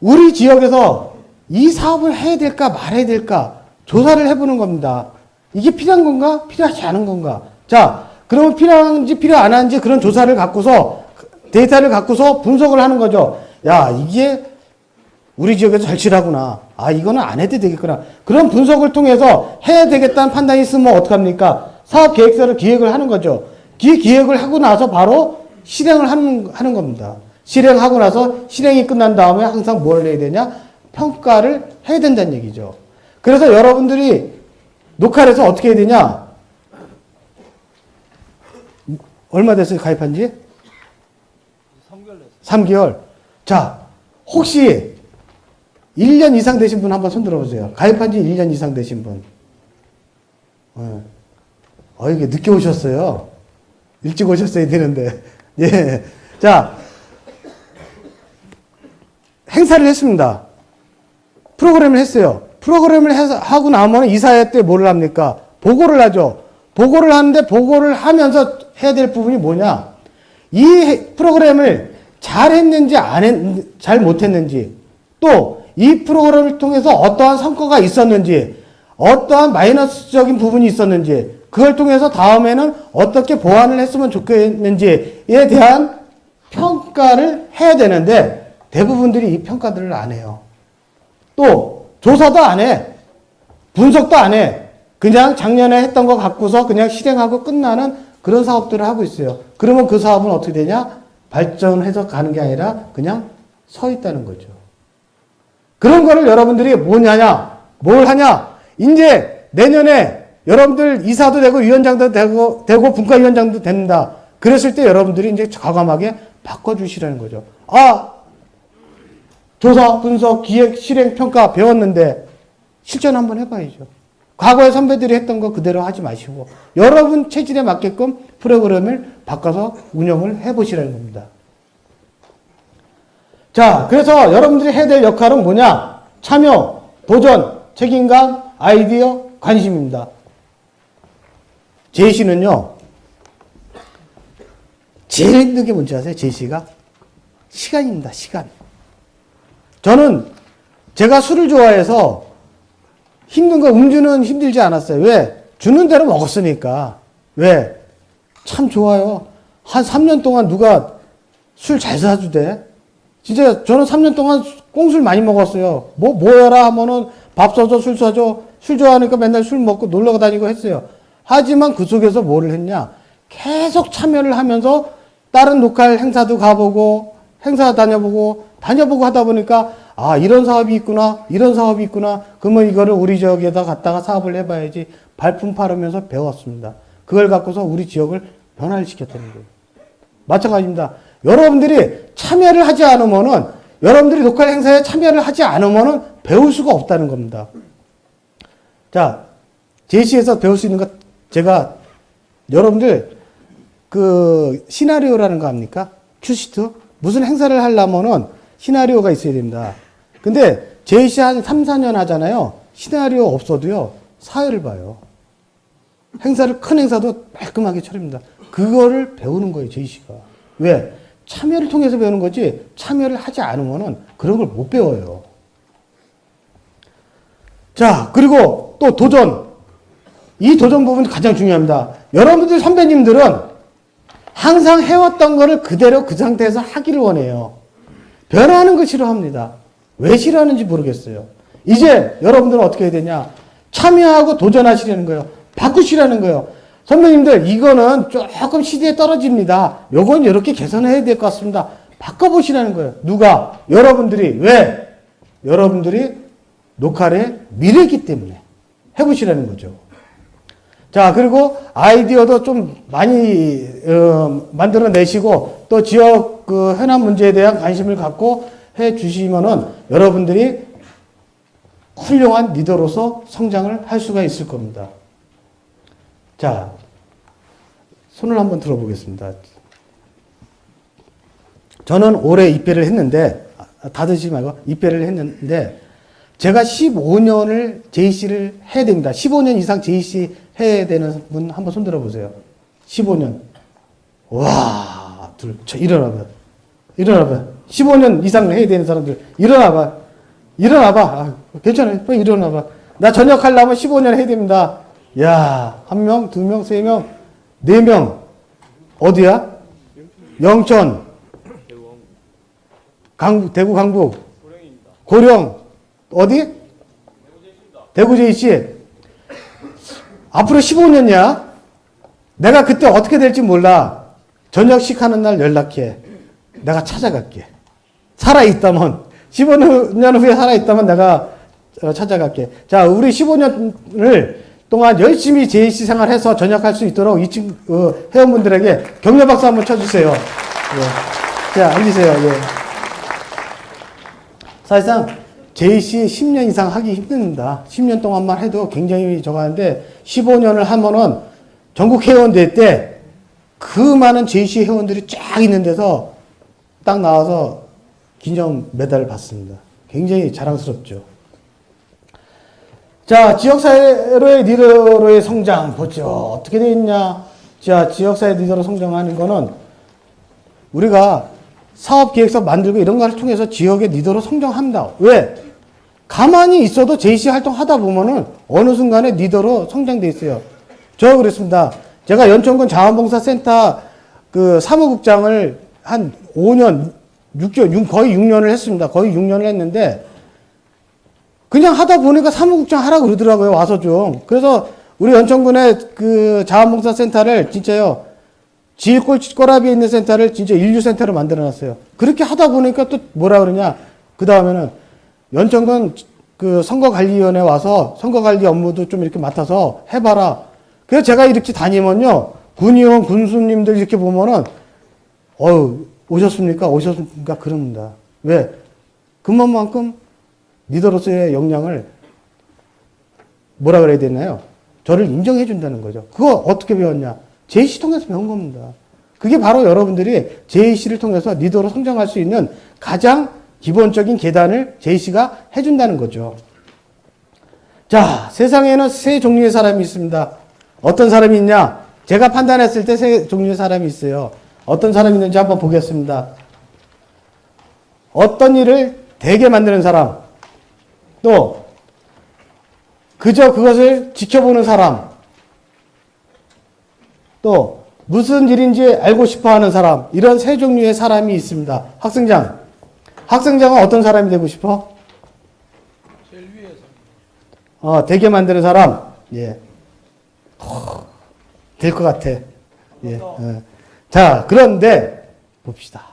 S1: 우리 지역에서 이 사업을 해야 될까 말아야 될까 조사를 해보는 겁니다. 이게 필요한 건가? 필요하지 않은 건가? 자, 그러면 필요한지 필요 안 하는지 그런 조사를 갖고서 데이터를 갖고서 분석을 하는 거죠. 야, 이게 우리 지역에서 절실하구나. 아, 이거는 안 해도 되겠구나. 그런 분석을 통해서 해야 되겠다는 판단이 있으면 어떡합니까? 사업 계획서를 기획을 하는 거죠. 기획을 하고 나서 바로 실행을 하는 겁니다. 실행하고 나서 실행이 끝난 다음에 항상 뭘 해야 되냐? 평가를 해야 된다는 얘기죠. 그래서 여러분들이 녹화를 해서 어떻게 해야 되냐? 얼마 됐어요? 가입한 지? 3개월. 자, 혹시 1년 이상 되신 분 한번 손 들어보세요. 가입한 지 1년 이상 되신 분. 이게 늦게 오셨어요. 일찍 오셨어야 되는데. 예. 자, 행사를 했습니다. 프로그램을 했어요. 프로그램을 하고 나면 이사회 때 뭘 합니까? 보고를 하죠. 보고를 하는데 보고를 하면서 해야 될 부분이 뭐냐? 이 프로그램을 잘 했는지 잘 못했는지, 또 이 프로그램을 통해서 어떠한 성과가 있었는지, 어떠한 마이너스적인 부분이 있었는지, 그걸 통해서 다음에는 어떻게 보완을 했으면 좋겠는지에 대한 평가를 해야 되는데 대부분들이 이 평가들을 안 해요. 또 조사도 안 해. 분석도 안 해. 그냥 작년에 했던 거 갖고서 그냥 실행하고 끝나는 그런 사업들을 하고 있어요. 그러면 그 사업은 어떻게 되냐? 발전해서 가는 게 아니라 그냥 서 있다는 거죠. 그런 거를 여러분들이 뭘 하냐? 이제 내년에 여러분들 이사도 되고 위원장도 되고 분과위원장도 된다. 그랬을 때 여러분들이 이제 과감하게 바꿔주시라는 거죠. 조사, 분석, 기획, 실행, 평가 배웠는데 실전 한번 해봐야죠. 과거에 선배들이 했던 거 그대로 하지 마시고 여러분 체질에 맞게끔 프로그램을 바꿔서 운영을 해보시라는 겁니다. 자, 그래서 여러분들이 해야 될 역할은 뭐냐? 참여, 도전, 책임감, 아이디어, 관심입니다. 제시는요, 제일 힘든 게 뭔지 아세요? 제시가? 시간입니다, 시간. 저는 제가 술을 좋아해서 힘든 거, 음주는 힘들지 않았어요. 왜? 주는 대로 먹었으니까. 왜? 참 좋아요. 한 3년 동안 누가 술 잘 사주대? 진짜 저는 3년 동안 꽁술 많이 먹었어요. 뭐해라 하면은 밥 사줘, 술 사줘. 술 좋아하니까 맨날 술 먹고 놀러 다니고 했어요. 하지만 그 속에서 뭐를 했냐? 계속 참여를 하면서 다른 로컬 행사도 가보고, 행사 다녀보고 하다 보니까, 이런 사업이 있구나, 이런 사업이 있구나. 그러면 이거를 우리 지역에다 갖다가 사업을 해봐야지. 발품 팔으면서 배웠습니다. 그걸 갖고서 우리 지역을 변화를 시켰다는 거예요. 마찬가지입니다. 여러분들이 참여를 하지 않으면은, 여러분들이 로컬 행사에 참여를 하지 않으면은 배울 수가 없다는 겁니다. 자, 제시에서 배울 수 있는 것, 제가, 여러분들, 시나리오라는 거 합니까? 큐시트? 무슨 행사를 하려면은 시나리오가 있어야 됩니다. 근데 제시 한 3, 4년 하잖아요. 시나리오 없어도요, 사회를 봐요. 큰 행사도 깔끔하게 차립니다. 그거를 배우는 거예요, 제시가. 왜? 참여를 통해서 배우는 거지, 참여를 하지 않으면은 그런 걸 못 배워요. 자, 그리고 또 도전. 이 도전 부분이 가장 중요합니다. 여러분들 선배님들은 항상 해왔던 거를 그대로 그 상태에서 하기를 원해요. 변화하는 거 싫어합니다. 왜 싫어하는지 모르겠어요. 이제 여러분들은 어떻게 해야 되냐? 참여하고 도전하시라는 거예요. 바꾸시라는 거예요. 선배님들, 이거는 조금 시대에 떨어집니다. 요건 이렇게 개선해야 될 것 같습니다. 바꿔보시라는 거예요. 누가? 여러분들이. 왜? 여러분들이 녹화의 미래이기 때문에 해보시라는 거죠. 자, 그리고 아이디어도 좀 많이 만들어내시고 또 지역 현안 문제에 대한 관심을 갖고 해 주시면은 여러분들이 훌륭한 리더로서 성장을 할 수가 있을 겁니다. 자, 손을 한번 들어보겠습니다. 저는 올해 입회를 했는데, 닫으시지 말고 입회를 했는데, 제가 15년을 JC를 해야 됩니다. 15년 이상 JC 해야 되는 분 한번 손 들어보세요. 15년. 와, 일어나봐. 15년 이상 해야 되는 사람들, 일어나봐. 괜찮아요. 빨리 일어나봐. 나 전역하려면 15년 해야 됩니다. 야, 1명, 2명, 3명, 4명. 어디야? 영천. 대구 강북. 고령. 어디? 대구 JC. 앞으로 15년이야. 내가 그때 어떻게 될지 몰라. 전역식 하는 날 연락해. 내가 찾아갈게. 살아있다면, 15년 후에 살아있다면 내가 찾아갈게. 자, 우리 15년을 동안 열심히 JC 생활해서 전역할 수 있도록 이 회원분들에게 격려 박수 한번 쳐주세요. 예. 자, 앉으세요. 예. 사실상 JC 10년 이상 하기 힘듭니다. 10년 동안만 해도 굉장히 저거 하는데 15년을 하면은 전국 회원대회 때 그 많은 JC 회원들이 쫙 있는 데서 딱 나와서 기념 메달을 받습니다. 굉장히 자랑스럽죠. 자, 지역사회로의 리더로의 성장 보죠. 어떻게 되어 있냐. 자, 지역사회 리더로 성장하는 거는 우리가 사업기획서 만들고 이런 걸 통해서 지역의 리더로 성장합니다. 왜? 가만히 있어도 JC 활동 하다 보면은 어느 순간에 리더로 성장돼 있어요. 저 그랬습니다. 제가 연천군 자원봉사센터 그 사무국장을 한 5년, 6개월, 거의 6년을 했습니다. 거의 6년을 했는데 그냥 하다 보니까 사무국장 하라고 그러더라고요. 와서 좀. 그래서 우리 연천군의 그 자원봉사센터를 진짜요. 지일꼬라비에 있는 센터를 진짜 인류센터로 만들어놨어요. 그렇게 하다 보니까 또 뭐라 그러냐. 그 다음에는 연천군 그 선거관리위원회 와서 선거관리 업무도 좀 이렇게 맡아서 해봐라. 그래서 제가 이렇게 다니면요. 군의원, 군수님들 이렇게 보면은, 오셨습니까? 그럽니다. 왜? 그만큼 리더로서의 역량을 뭐라 그래야 되나요? 저를 인정해 준다는 거죠. 그거 어떻게 배웠냐? JC 통해서 배운 겁니다. 그게 바로 여러분들이 JC를 통해서 리더로 성장할 수 있는 가장 기본적인 계단을 JC가 해준다는 거죠. 자, 세상에는 세 종류의 사람이 있습니다. 어떤 사람이 있냐? 제가 판단했을 때 세 종류의 사람이 있어요. 어떤 사람이 있는지 한번 보겠습니다. 어떤 일을 되게 만드는 사람, 또 그저 그것을 지켜보는 사람, 또 무슨 일인지 알고 싶어 하는 사람, 이런 세 종류의 사람이 있습니다. 학생장은 어떤 사람이 되고 싶어?
S3: 제일 위에서.
S1: 되게 만드는 사람. 예. 될 것 같아. 예. 자, 그런데 봅시다.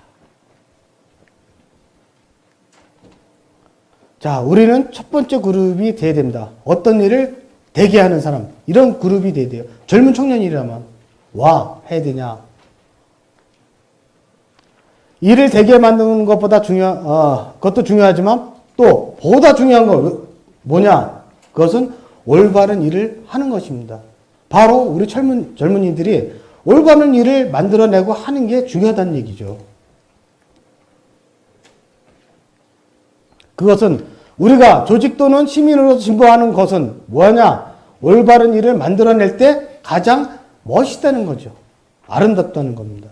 S1: 자, 우리는 첫 번째 그룹이 돼야 됩니다. 어떤 일을 되게 하는 사람. 이런 그룹이 돼야 돼요. 젊은 청년이라면 해야 되냐. 일을 되게 만드는 것보다 그것도 중요하지만 또 보다 중요한 거 뭐냐? 그것은 올바른 일을 하는 것입니다. 바로 우리 젊은이들이 올바른 일을 만들어내고 하는 게 중요하다는 얘기죠. 그것은 우리가 조직 또는 시민으로 진보하는 것은 뭐냐? 올바른 일을 만들어낼 때 가장 멋있다는 거죠. 아름답다는 겁니다.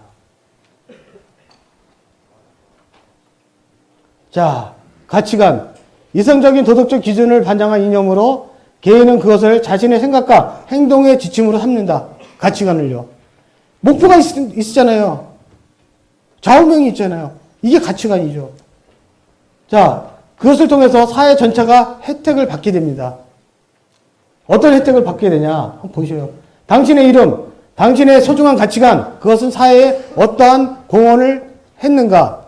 S1: 자, 가치관. 이성적인 도덕적 기준을 반영한 이념으로 개인은 그것을 자신의 생각과 행동의 지침으로 삼는다. 가치관을요. 목표가 있잖아요. 좌우명이 있잖아요. 이게 가치관이죠. 자, 그것을 통해서 사회 전체가 혜택을 받게 됩니다. 어떤 혜택을 받게 되냐? 한번 보셔요. 당신의 이름, 당신의 소중한 가치관, 그것은 사회에 어떠한 공헌을 했는가?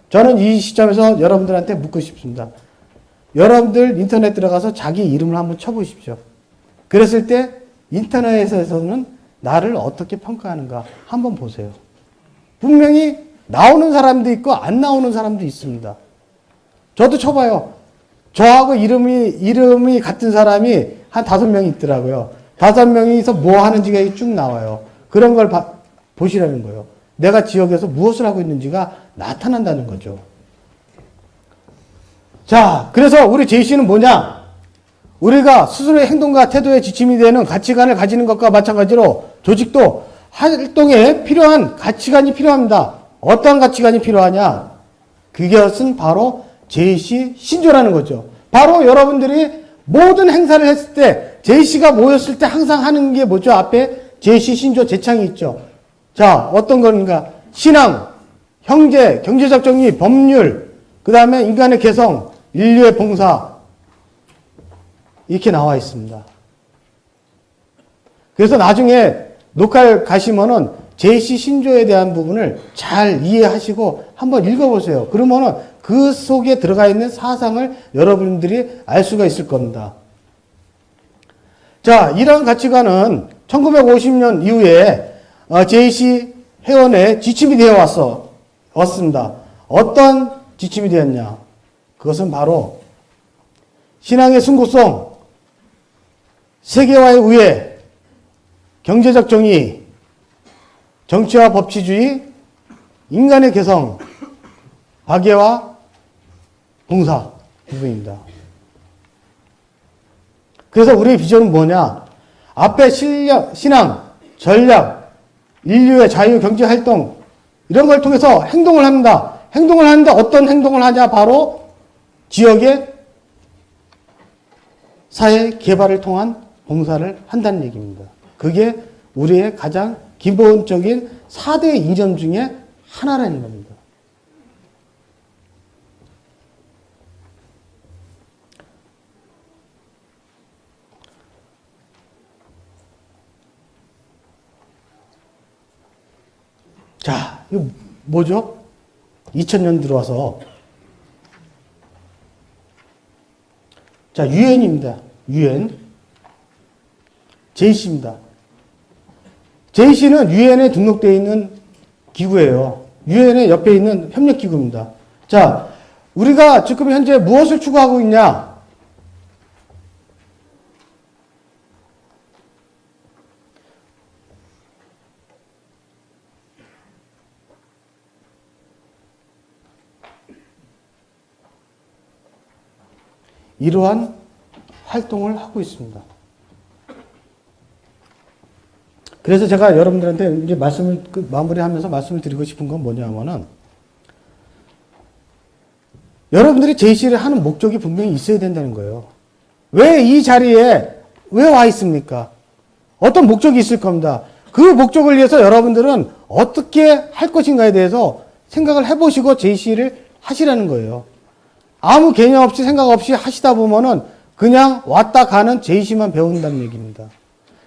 S1: 저는 이 시점에서 여러분들한테 묻고 싶습니다. 여러분들 인터넷 들어가서 자기 이름을 한번 쳐보십시오. 그랬을 때 인터넷에서는 나를 어떻게 평가하는가 한번 보세요. 분명히 나오는 사람도 있고 안 나오는 사람도 있습니다. 저도 쳐봐요. 저하고 이름이 같은 사람이 한 5명 있더라고요. 5명이서 뭐 하는지가 쭉 나와요. 그런 걸 보시라는 거예요. 내가 지역에서 무엇을 하고 있는지가 나타난다는 거죠. 자, 그래서 우리 JC는 뭐냐? 우리가 스스로의 행동과 태도의 지침이 되는 가치관을 가지는 것과 마찬가지로 조직도 활동에 필요한 가치관이 필요합니다. 어떤 가치관이 필요하냐? 그것은 바로 JC 신조라는 거죠. 바로 여러분들이 모든 행사를 했을 때 JC가 모였을 때 항상 하는 게 뭐죠? 앞에 JC 신조 제창이 있죠. 자, 어떤 건가? 신앙, 형제, 경제적 정의, 법률, 그 다음에 인간의 개성, 인류의 봉사, 이렇게 나와 있습니다. 그래서 나중에 녹화를 가시면은 JC 신조에 대한 부분을 잘 이해하시고 한번 읽어보세요. 그러면은 그 속에 들어가 있는 사상을 여러분들이 알 수가 있을 겁니다. 자, 이러한 가치관은 1950년 이후에 JC 회원의 지침이 되어 왔습니다. 어떤 지침이 되었냐? 그것은 바로 신앙의 순고성, 세계화의 우애, 경제적 정의, 정치와 법치주의, 인간의 개성, 박애와 봉사 부분입니다. 그래서 우리의 비전은 뭐냐? 앞에 신앙, 전략, 인류의 자유, 경제 활동 이런 걸 통해서 행동을 합니다. 행동을 하는데 어떤 행동을 하냐? 바로 지역의 사회 개발을 통한 봉사를 한다는 얘기입니다. 그게 우리의 가장 기본적인 4대 이념 중에 하나라는 겁니다. 자, 이거 뭐죠? 2000년 들어와서 자, 유엔입니다. 유엔. JC입니다. JC는 유엔에 등록되어 있는 기구예요. 유엔의 옆에 있는 협력기구입니다. 자, 우리가 지금 현재 무엇을 추구하고 있냐? 이러한 활동을 하고 있습니다. 그래서 제가 여러분들한테 이제 마무리하면서 말씀을 드리고 싶은 건 뭐냐면은, 여러분들이 JC를 하는 목적이 분명히 있어야 된다는 거예요. 왜 이 자리에 왜 와 있습니까? 어떤 목적이 있을 겁니다. 그 목적을 위해서 여러분들은 어떻게 할 것인가에 대해서 생각을 해보시고 JC를 하시라는 거예요. 아무 개념 없이 생각 없이 하시다 보면은 그냥 왔다 가는 JC만 배운다는 얘기입니다.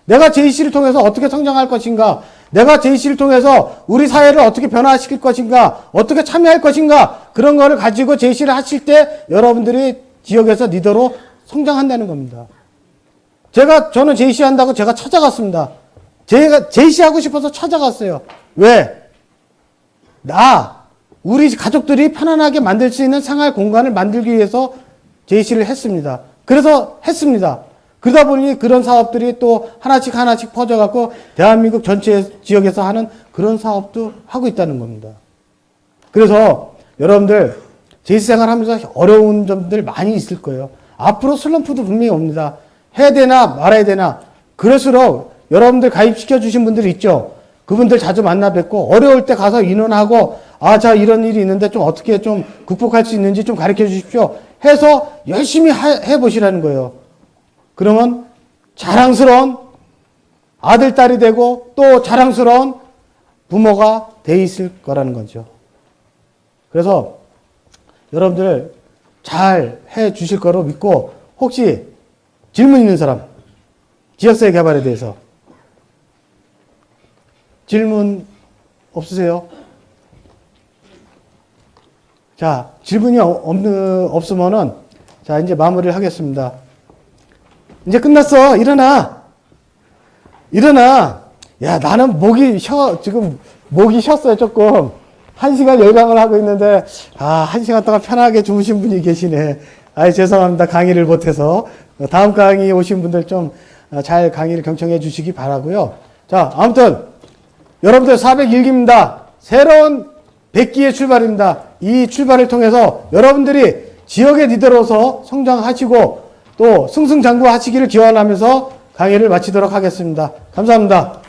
S1: 내가 JC를 통해서 어떻게 성장할 것인가, 내가 JC를 통해서 우리 사회를 어떻게 변화시킬 것인가, 어떻게 참여할 것인가, 그런 거를 가지고 JC를 하실 때 여러분들이 지역에서 리더로 성장한다는 겁니다. 저는 JC 한다고 제가 찾아갔습니다. 제가 JC 하고 싶어서 찾아갔어요. 왜? 우리 가족들이 편안하게 만들 수 있는 생활 공간을 만들기 위해서 JC를 했습니다. 그래서 했습니다. 그러다 보니 그런 사업들이 또 하나씩 퍼져갖고 대한민국 전체 지역에서 하는 그런 사업도 하고 있다는 겁니다. 그래서 여러분들 JC 생활하면서 어려운 점들 많이 있을 거예요. 앞으로 슬럼프도 분명히 옵니다. 해야 되나 말아야 되나. 그럴수록 여러분들 가입시켜 주신 분들 있죠. 그분들 자주 만나 뵙고 어려울 때 가서 인원하고 자 이런 일이 있는데 좀 어떻게 좀 극복할 수 있는지 좀 가르쳐 주십시오 해서 열심히 해보시라는 거예요. 그러면 자랑스러운 아들, 딸이 되고 또 자랑스러운 부모가 돼 있을 거라는 거죠. 그래서 여러분들 잘 해 주실 거로 믿고, 혹시 질문 있는 사람, 지역사회 개발에 대해서 질문 없으세요? 자, 질문이 없으면은, 자, 이제 마무리를 하겠습니다. 이제 끝났어. 일어나. 야, 나는 지금 목이 쉬었어요, 조금. 1시간 열강을 하고 있는데, 1시간 동안 편하게 주무신 분이 계시네. 죄송합니다. 강의를 못해서. 다음 강의 오신 분들 좀 잘 강의를 경청해 주시기 바라고요. 자, 아무튼, 여러분들 401기입니다. 새로운 100기의 출발입니다. 이 출발을 통해서 여러분들이 지역의 리더로서 성장하시고 또 승승장구하시기를 기원하면서 강의를 마치도록 하겠습니다. 감사합니다.